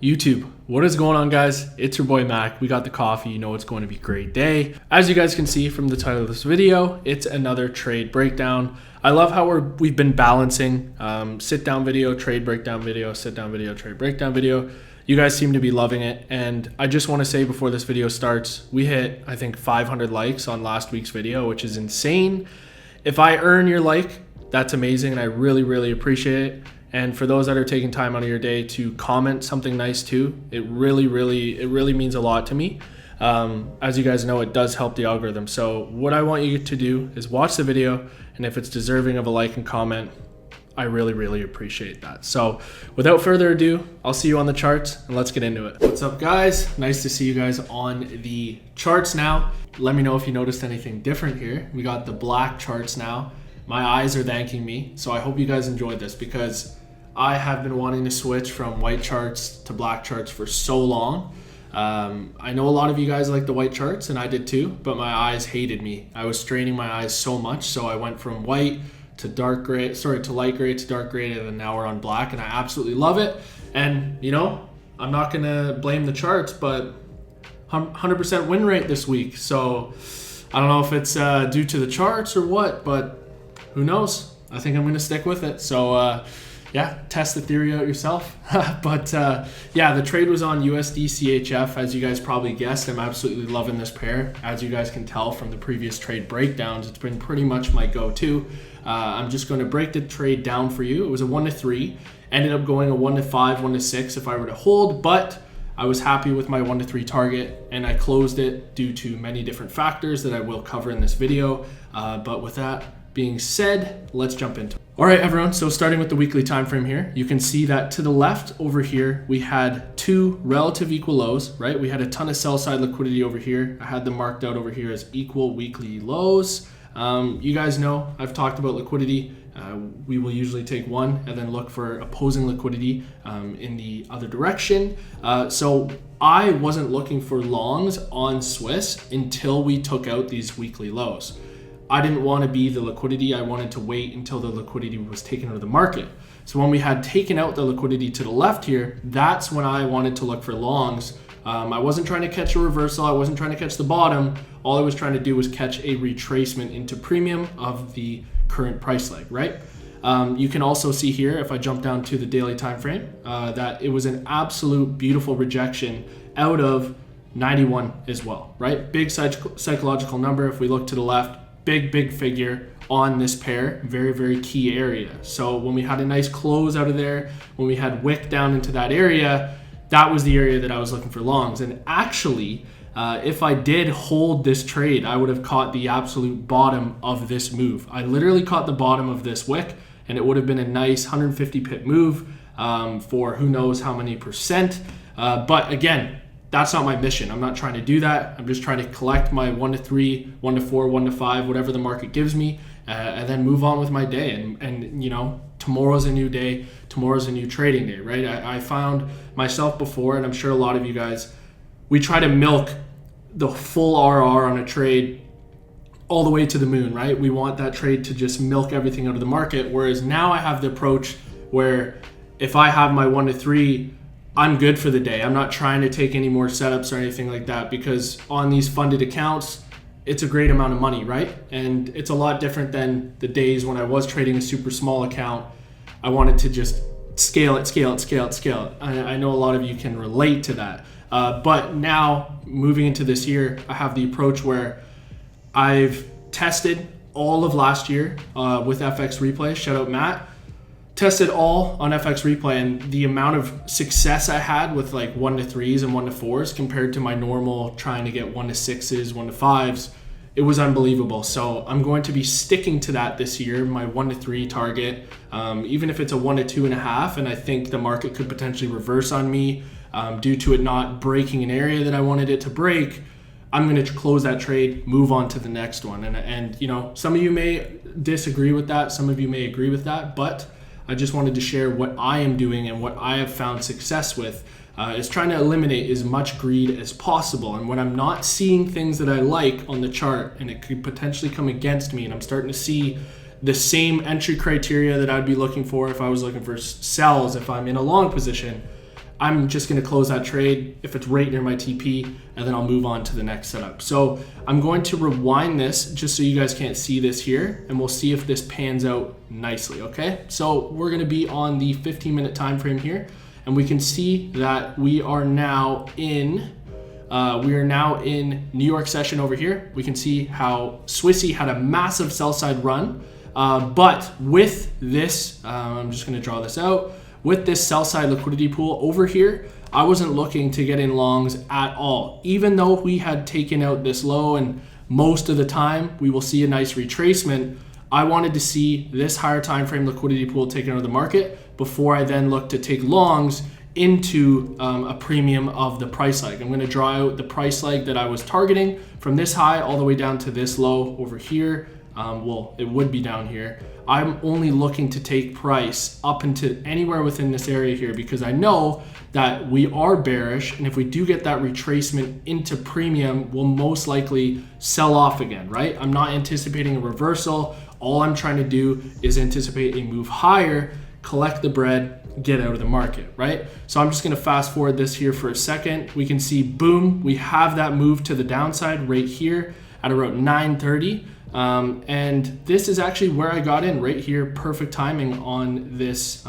YouTube, what is going on, guys? It's your boy Mac. We got the coffee. You know it's going to be a great day. As you guys can see from the title of this video, it's another trade breakdown. I love how we've been balancing sit down video, trade breakdown video, sit down video, trade breakdown video. You guys seem to be loving it, and I just want to say before this video starts, we hit I think 500 likes on last week's video, which is insane. If I earn your like, that's amazing, and I really appreciate it. And for those that are taking time out of your day to comment something nice too, it really means a lot to me. As you guys know, it does help the algorithm. So what I want you to do is watch the video, and if it's deserving of a like and comment, I really appreciate that. So without further ado, I'll see you on the charts, and let's get into it. What's up, guys? Nice to see you guys on the charts now. Let me know if you noticed anything different here. We got the black charts now. My eyes are thanking me. So I hope you guys enjoyed this, because I have been wanting to switch from white charts to black charts for so long. I know a lot of you guys like the white charts, and I did too, but my eyes hated me. I was straining my eyes so much, so I went from white to dark gray, to light gray to dark gray, and then now we're on black, and I absolutely love it. And you know, I'm not gonna blame the charts, but 100% win rate this week. So I don't know if it's due to the charts or what, but who knows? I think I'm gonna stick with it. So yeah, test the theory out yourself. But yeah, the trade was on USDCHF. As you guys probably guessed, I'm absolutely loving this pair. As you guys can tell from the previous trade breakdowns, it's been pretty much my go-to. I'm just going to break the trade down for you. It was a 1-3, ended up going a 1-5, 1-6 if I were to hold, but I was happy with my 1-3 target, and I closed it due to many different factors that I will cover in this video. But with that being said, let's jump into it. All right, everyone, so starting with the weekly time frame here, you can see that to the left over here, we had two relative equal lows, right? We had a ton of sell side liquidity over here. I had them marked out over here as equal weekly lows. You guys know I've talked about liquidity. We will usually take one and then look for opposing liquidity in the other direction. So I wasn't looking for longs on Swiss until we took out these weekly lows. I didn't want to be the liquidity. I wanted to wait until the liquidity was taken out of the market. So when we had taken out the liquidity to the left here, that's when I wanted to look for longs. I wasn't trying to catch a reversal. I wasn't trying to catch the bottom. All I was trying to do was catch a retracement into premium of the current price leg, right? You can also see here, if I jump down to the daily time frame, that it was an absolute beautiful rejection out of 91 as well, right? Big psychological number. If we look to the left, big figure on this pair, very key area. So when we had a nice close out of there, when we had wick down into that area, that was the area that I was looking for longs. And actually, if I did hold this trade, I would have caught the absolute bottom of this move. I literally caught the bottom of this wick, and it would have been a nice 150 pip move for who knows how many percent. But again, that's not my mission. I'm not trying to do that. I'm just trying to collect my 1-3, 1-4, 1-5, whatever the market gives me, and then move on with my day. And you know, tomorrow's a new day. Tomorrow's a new trading day, right? I found myself before, and I'm sure a lot of you guys, we try to milk the full RR on a trade all the way to the moon, right? We want that trade to just milk everything out of the market. Whereas now I have the approach where if I have my 1-3, I'm good for the day. I'm not trying to take any more setups or anything like that, because on these funded accounts, it's a great amount of money, right? And it's a lot different than the days when I was trading a super small account. I wanted to just scale it. I know a lot of you can relate to that. But now, moving into this year, I have the approach where I've tested all of last year with FX Replay. Shout out Matt. Tested all on FX Replay, and the amount of success I had with like 1-3s and 1-4s compared to my normal trying to get 1-6s, 1-5s, it was unbelievable. So I'm going to be sticking to that this year, my 1-3 target, even if it's a 1-2.5, and I think the market could potentially reverse on me due to it not breaking an area that I wanted it to break. I'm going to close that trade, move on to the next one. And you know, some of you may disagree with that, some of you may agree with that, but I just wanted to share what I am doing and what I have found success with is trying to eliminate as much greed as possible. And when I'm not seeing things that I like on the chart and it could potentially come against me, and I'm starting to see the same entry criteria that I'd be looking for if I was looking for sells if I'm in a long position, I'm just going to close that trade if it's right near my TP, and then I'll move on to the next setup. So I'm going to rewind this just so you guys can't see this here, and we'll see if this pans out nicely, okay? So we're going to be on the 15-minute time frame here, and we can see that we are now in New York session over here. We can see how Swissy had a massive sell side run, but with this, I'm just going to draw this out. With this sell side liquidity pool over here, I wasn't looking to get in longs at all. Even though we had taken out this low, and most of the time we will see a nice retracement, I wanted to see this higher time frame liquidity pool taken out of the market before I then look to take longs into a premium of the price leg. I'm going to draw out the price leg that I was targeting from this high all the way down to this low over here. Well, it would be down here. I'm only looking to take price up into anywhere within this area here because I know that we are bearish, and if we do get that retracement into premium, we'll most likely sell off again, right? I'm not anticipating a reversal. All I'm trying to do is anticipate a move higher, collect the bread, get out of the market, right? So I'm just going to fast forward this here for a second. We can see, boom, we have that move to the downside right here at around 9:30. And this is actually where I got in right here. Perfect timing on this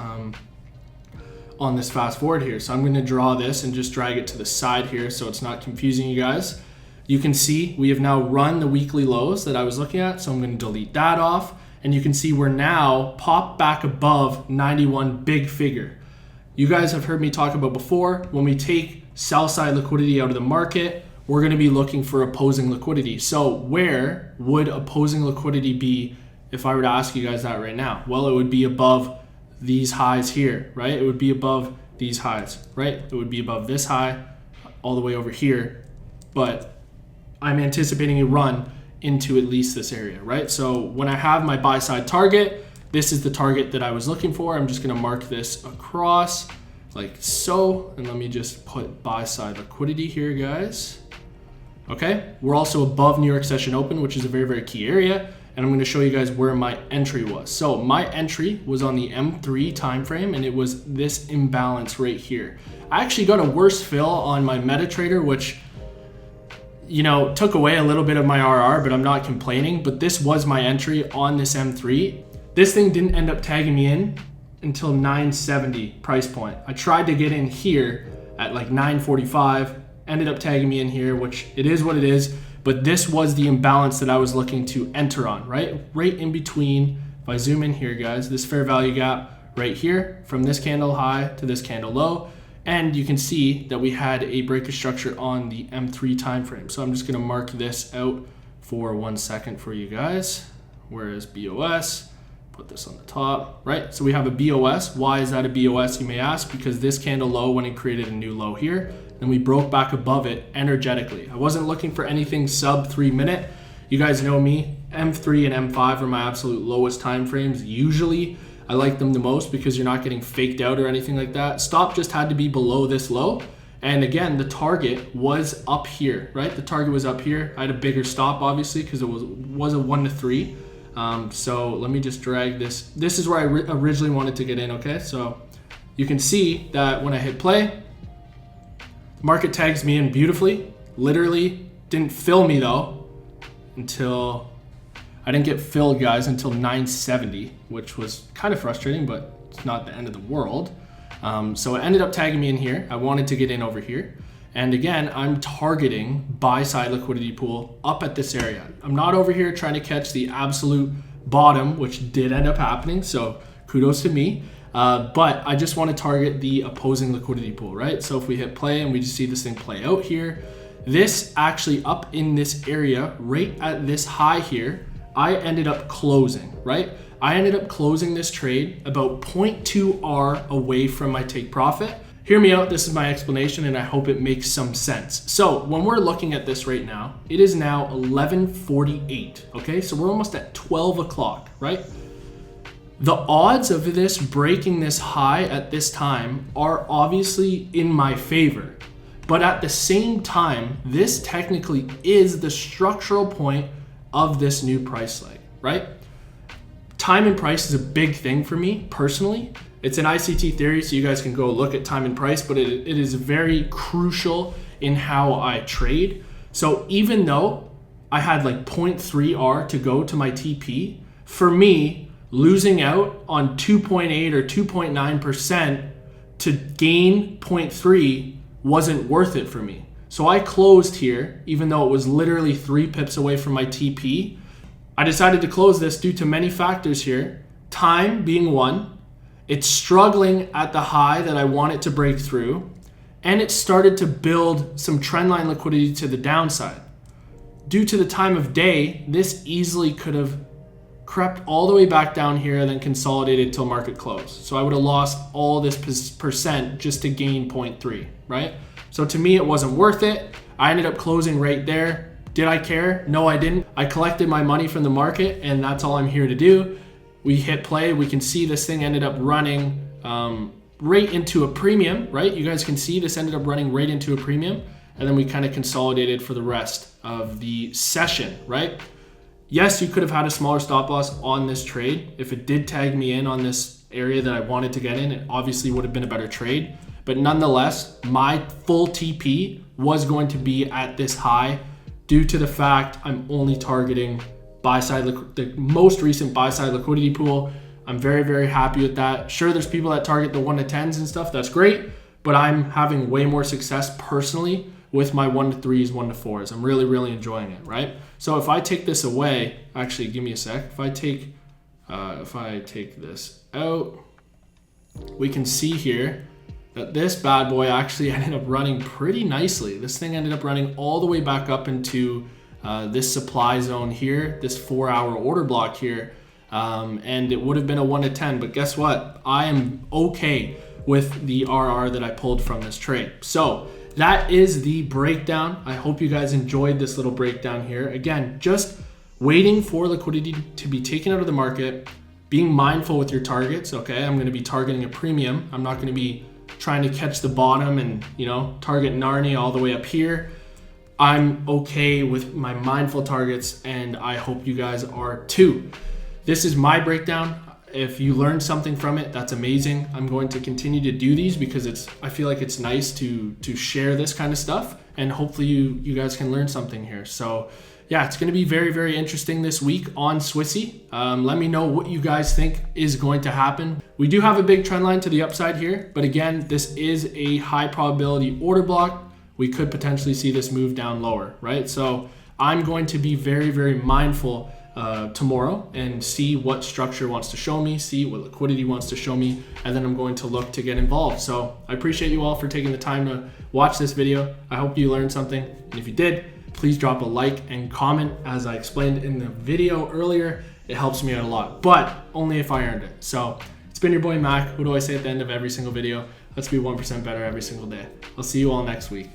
fast forward here. So I'm going to draw this and just drag it to the side here so it's not confusing you guys. You can see we have now run the weekly lows that I was looking at. So I'm going to delete that off. And you can see we're now popped back above 91 big figure. You guys have heard me talk about before, when we take sell side liquidity out of the market, we're going to be looking for opposing liquidity. So where would opposing liquidity be if I were to ask you guys that right now? Well, it would be above these highs here, right? It would be above these highs, right? It would be above this high all the way over here. But I'm anticipating a run into at least this area, right? So when I have my buy side target, this is the target that I was looking for. I'm just going to mark this across like so. And let me just put buy side liquidity here, guys. Okay, we're also above New York session open, which is a very, very key area. And I'm going to show you guys where my entry was. So my entry was on the M3 time frame, and it was this imbalance right here. I actually got a worse fill on my MetaTrader, which, you know, took away a little bit of my RR, but I'm not complaining. But this was my entry on this M3. This thing didn't end up tagging me in until 970 price point. I tried to get in here at like 945. Ended up tagging me in here, which it is what it is, but this was the imbalance that I was looking to enter on, right? Right in between, if I zoom in here, guys, this fair value gap right here from this candle high to this candle low, and you can see that we had a breakage structure on the M3 time frame. So I'm just going to mark this out for 1 second for you guys. Whereas BOS, put this on the top, right? So we have a BOS. Why is that a BOS, you may ask? Because this candle low when it created a new low here, and we broke back above it energetically. I wasn't looking for anything sub 3 minute. You guys know me, M3 and M5 are my absolute lowest time frames. Usually I like them the most because you're not getting faked out or anything like that. Stop just had to be below this low. And again, the target was up here, right? The target was up here. I had a bigger stop obviously because it was a 1 to 3. So let me just drag this. This is where I originally wanted to get in, okay? So you can see that when I hit play, market tags me in beautifully. Literally didn't fill me though until I didn't get filled, guys, until 970, which was kind of frustrating, but it's not the end of the world. So it ended up tagging me in here. I wanted to get in over here. And again, I'm targeting buy side liquidity pool up at this area. I'm not over here trying to catch the absolute bottom, which did end up happening. So kudos to me. But I just want to target the opposing liquidity pool, right? So if we hit play and we just see this thing play out here, this actually up in this area, right at this high here, I ended up closing, right? I ended up closing this trade about 0.2 R away from my take profit. Hear me out, this is my explanation and I hope it makes some sense. So when we're looking at this right now, it is now 11:48, okay? So we're almost at 12 o'clock, right? The odds of this breaking this high at this time are obviously in my favor. But at the same time, this technically is the structural point of this new price leg, right? Time and price is a big thing for me personally. It's an ICT theory, so you guys can go look at time and price, but it is very crucial in how I trade. So even though I had like 0.3 R to go to my TP, for me, losing out on 2.8 or 2.9% to gain 0.3 wasn't worth it for me. So I closed here, even though it was literally 3 pips away from my TP. I decided to close this due to many factors here. Time being one. It's struggling at the high that I want it to break through. And it started to build some trendline liquidity to the downside. Due to the time of day, this easily could have crept all the way back down here and then consolidated till market close. So I would have lost all this percent just to gain 0.3, right? So to me, it wasn't worth it. I ended up closing right there. Did I care? No, I didn't. I collected my money from the market, and that's all I'm here to do. We hit play. We can see this thing ended up running right into a premium, right? You guys can see this ended up running right into a premium, and then we kind of consolidated for the rest of the session, right? Yes, you could have had a smaller stop loss on this trade. If it did tag me in on this area that I wanted to get in, it obviously would have been a better trade. But nonetheless, my full TP was going to be at this high due to the fact I'm only targeting buy side, the most recent buy side liquidity pool. I'm very, very happy with that. Sure, there's people that target the 1 to 10s and stuff. That's great. But I'm having way more success personally with my 1 to 3s, 1 to 4s. I'm really, really enjoying it, right? So if I take this away, actually, give me a sec. If I take this out, we can see here that this bad boy actually ended up running pretty nicely. This thing ended up running all the way back up into this supply zone here, this 4-hour order block here, and it would have been a 1 to 10, but guess what? I am okay with the RR that I pulled from this trade. So that is the breakdown. I hope you guys enjoyed this little breakdown here. Again, just waiting for liquidity to be taken out of the market, being mindful with your targets, okay? I'm gonna be targeting a premium. I'm not gonna be trying to catch the bottom and, you know, target Narnia all the way up here. I'm okay with my mindful targets, and I hope you guys are too. This is my breakdown. If you learned something from it, that's amazing. I'm going to continue to do these because I feel like it's nice to share this kind of stuff, and hopefully you guys can learn something here. So yeah, it's going to be very, very interesting this week on Swissy. Let me know what you guys think is going to happen. We do have a big trend line to the upside here, but again, this is a high probability order block. We could potentially see this move down lower, right? So I'm going to be very, very mindful tomorrow and see what structure wants to show me, see what liquidity wants to show me, and then I'm going to look to get involved. So I appreciate you all for taking the time to watch this video. I hope you learned something, and if you did, please drop a like and comment. As I explained in the video earlier, it helps me out a lot, but only if I earned it. So it's been your boy Mac. What do I say at the end of every single video? Let's be 1% better every single day. I'll see you all next week.